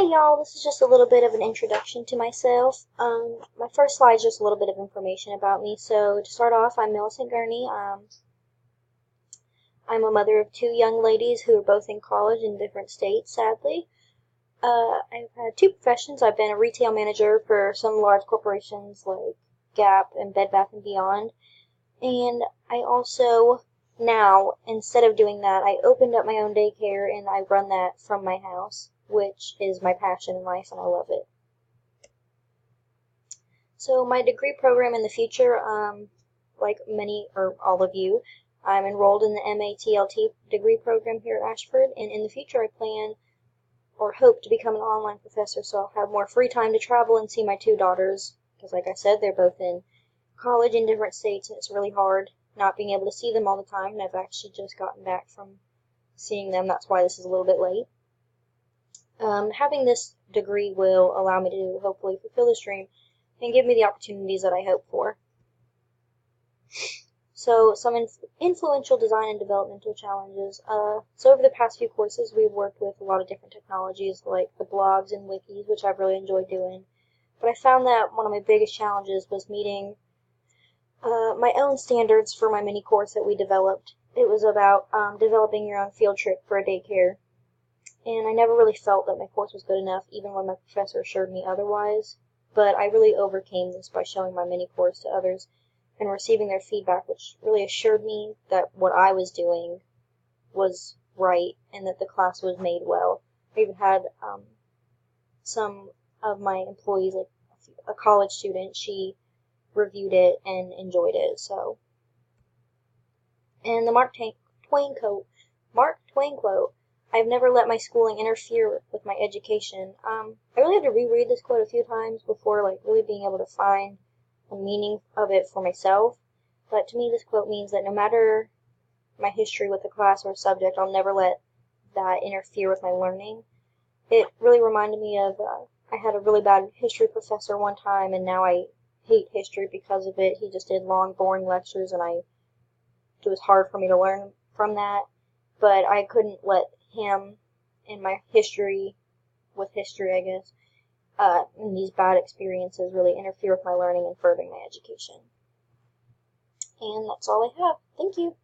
Hey y'all, this is just a little bit of an introduction to myself. My first slide is just a little bit of information about me. So to start off, I'm Millicent Gurney. I'm a mother of two young ladies who are both in college in different states, sadly. I've had two professions. I've been a retail manager for some large corporations like Gap and Bed Bath & Beyond. And I also, now, instead of doing that, I opened up my own daycare and I run that from my house, which is my passion in life and I love it. So my degree program in the future, like many or all of you, I'm enrolled in the MATLT degree program here at Ashford, and in the future I plan or hope to become an online professor so I'll have more free time to travel and see my two daughters, because like I said, they're both in college in different states and it's really hard not being able to see them all the time, and I've actually just gotten back from seeing them. That's why this is a little bit late. Having this degree will allow me to hopefully fulfill this dream and give me the opportunities that I hope for. So some influential design and developmental challenges. So over the past few courses, we've worked with a lot of different technologies like the blogs and wikis, which I've really enjoyed doing. But I found that one of my biggest challenges was meeting my own standards for my mini course that we developed. It was about developing your own field trip for a daycare. And I never really felt that my course was good enough, even when my professor assured me otherwise. But I really overcame this by showing my mini course to others and receiving their feedback, which really assured me that what I was doing was right and that the class was made well. I even had some of my employees, like a college student, she reviewed it and enjoyed it. So, and the Mark Twain quote, "I've never let my schooling interfere with my education." I really had to reread this quote a few times before really being able to find the meaning of it for myself. But to me, this quote means that no matter my history with a class or a subject, I'll never let that interfere with my learning. It really reminded me of I had a really bad history professor one time, and now I hate history because of it. He just did long, boring lectures, and it was hard for me to learn from that. But I couldn't let him and my history with history, I guess, and these bad experiences really interfere with my learning and furthering my education. And that's all I have. Thank you.